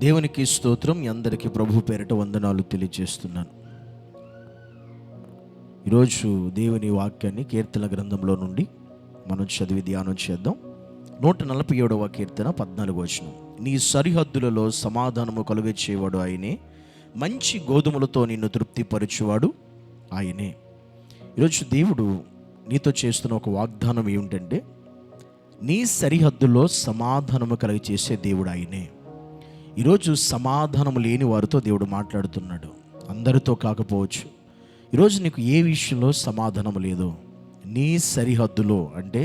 దేవునికి స్తోత్రం. మీ అందరికీ ప్రభు పేరిట వందనాలు తెలియజేస్తున్నాను. ఈరోజు దేవుని వాక్యాన్ని కీర్తన గ్రంథంలో నుండి మనం చదివి ధ్యానం చేద్దాం. 147వ కీర్తన 14వ వచనం. నీ సరిహద్దులలో సమాధానము కలుగచేవాడు ఆయనే, మంచి గోధుమలతో నిన్ను తృప్తిపరచువాడు ఆయనే. ఈరోజు దేవుడు నీతో చేస్తున్న ఒక వాగ్దానం ఏమిటంటే, నీ సరిహద్దులో సమాధానము కలిగచేసే దేవుడు ఆయనే. ఈరోజు సమాధానం లేని వారితో దేవుడు మాట్లాడుతున్నాడు. అందరితో కాకపోవచ్చు. ఈరోజు నీకు ఏ విషయంలో సమాధానం లేదో, నీ సరిహద్దులో అంటే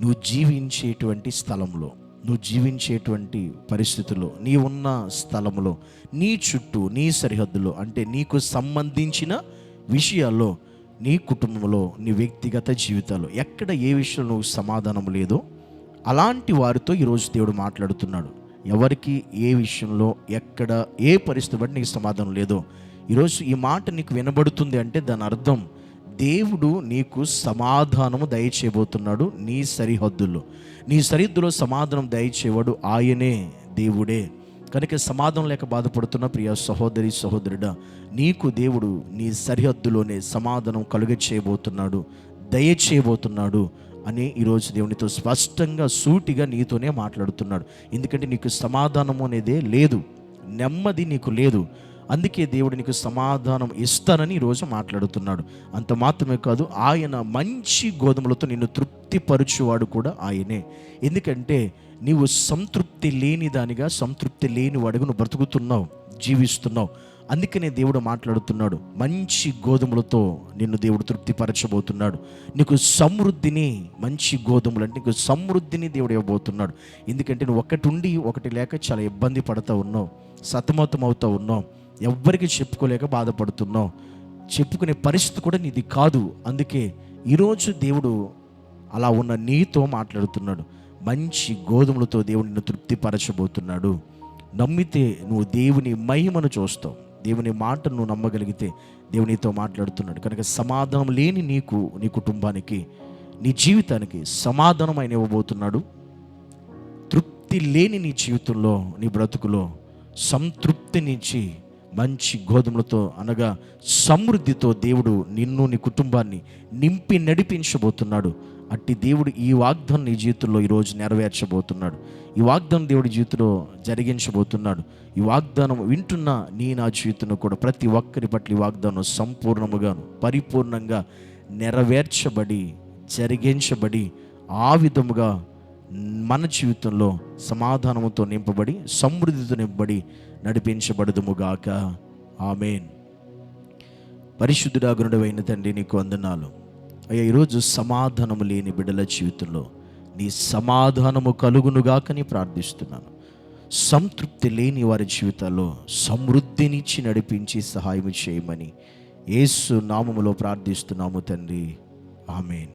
నువ్వు జీవించేటువంటి స్థలంలో, నువ్వు జీవించేటువంటి పరిస్థితుల్లో, నీ ఉన్న స్థలంలో, నీ చుట్టూ, నీ సరిహద్దులో అంటే నీకు సంబంధించిన విషయాల్లో, నీ కుటుంబంలో, నీ వ్యక్తిగత జీవితాల్లో ఎక్కడ ఏ విషయంలో నువ్వు సమాధానం లేదో అలాంటి వారితో ఈరోజు దేవుడు మాట్లాడుతున్నాడు. ఎవరికి ఏ విషయంలో ఎక్కడ ఏ పరిస్థితి బట్టి నీకు సమాధానం లేదో, ఈరోజు ఈ మాట నీకు వినబడుతుంది అంటే దాని అర్థం దేవుడు నీకు సమాధానము దయచేయబోతున్నాడు. నీ సరిహద్దులో సమాధానం దయచేవాడు ఆయనే, దేవుడే. కనుక సమాధానం లేక బాధపడుతున్న ప్రియ సహోదరి సహోదరుడా, నీకు దేవుడు నీ సరిహద్దులోనే సమాధానం కలుగచేయబోతున్నాడు, దయచేయబోతున్నాడు అని ఈరోజు దేవునితో స్పష్టంగా సూటిగా నీతోనే మాట్లాడుతున్నాడు. ఎందుకంటే నీకు సమాధానము అనేదే లేదు, నెమ్మది నీకు లేదు. అందుకే దేవుడు నీకు సమాధానం ఇస్తానని ఈరోజు మాట్లాడుతున్నాడు. అంత మాత్రమే కాదు, ఆయన మంచి గోధుమలతో నిన్ను తృప్తిపరచువాడు కూడా ఆయనే. ఎందుకంటే నీవు సంతృప్తి లేని దానిగా, సంతృప్తి లేని వాడుగా నువ్వు బ్రతుకుతున్నావు, జీవిస్తున్నావు. అందుకనే దేవుడు మాట్లాడుతున్నాడు. మంచి గోధుమలతో నిన్ను దేవుడు తృప్తిపరచబోతున్నాడు. నీకు సమృద్ధిని, మంచి గోధుమలు అంటే నీకు సమృద్ధిని దేవుడు ఇవ్వబోతున్నాడు. ఎందుకంటే నువ్వు ఒకటి ఉండి ఒకటి లేక చాలా ఇబ్బంది పడుతూ ఉన్నావు, సతమతం అవుతూ ఉన్నావు, ఎవ్వరికి చెప్పుకోలేక బాధపడుతున్నావు, చెప్పుకునే పరిస్థితి కూడా నీది కాదు. అందుకే ఈరోజు దేవుడు అలా ఉన్న నీతో మాట్లాడుతున్నాడు. మంచి గోధుమలతో దేవుడు నిన్ను తృప్తిపరచబోతున్నాడు. నమ్మితే నువ్వు దేవుని మహిమను చూస్తావు. దేవుని మాటను నువ్వు నమ్మగలిగితే దేవునితో మాట్లాడుతున్నాడు. కనుక సమాధానం లేని నీకు, నీ కుటుంబానికి, నీ జీవితానికి సమాధానం ఆయన ఇవ్వబోతున్నాడు. తృప్తి లేని నీ జీవితంలో, నీ బ్రతుకులో సంతృప్తినిచ్చి మంచి గోధుమలతో అనగా సమృద్ధితో దేవుడు నిన్ను, నీ కుటుంబాన్ని నింపి నడిపించబోతున్నాడు. అట్టి దేవుడు ఈ వాగ్దానం నీ జీవితంలో ఈరోజు నెరవేర్చబోతున్నాడు. ఈ వాగ్దానం దేవుడి జీవితంలో జరిగించబోతున్నాడు. ఈ వాగ్దానం వింటున్న నా జీవితంలో కూడా ప్రతి ఒక్కరి పట్ల ఈ వాగ్దానం సంపూర్ణముగాను, పరిపూర్ణంగా నెరవేర్చబడి, జరిగించబడి, ఆ విధముగా మన జీవితంలో సమాధానంతో నింపబడి, సమృద్ధితో నింపబడి నడిపించబడదుముగాక. ఆమేన్. పరిశుద్ధుడా గురుడవైన తండ్రి, నీకు వందనాలు అయ్యా. ఈరోజు సమాధానము లేని బిడ్డల జీవితంలో నీ సమాధానము కలుగునుగాకని ప్రార్థిస్తున్నాను. సంతృప్తి లేని వారి జీవితాల్లో సమృద్ధినిచ్చి నడిపించి సహాయం చేయమని యేసు నామములో ప్రార్థిస్తున్నాము తండ్రి. ఆమేన్.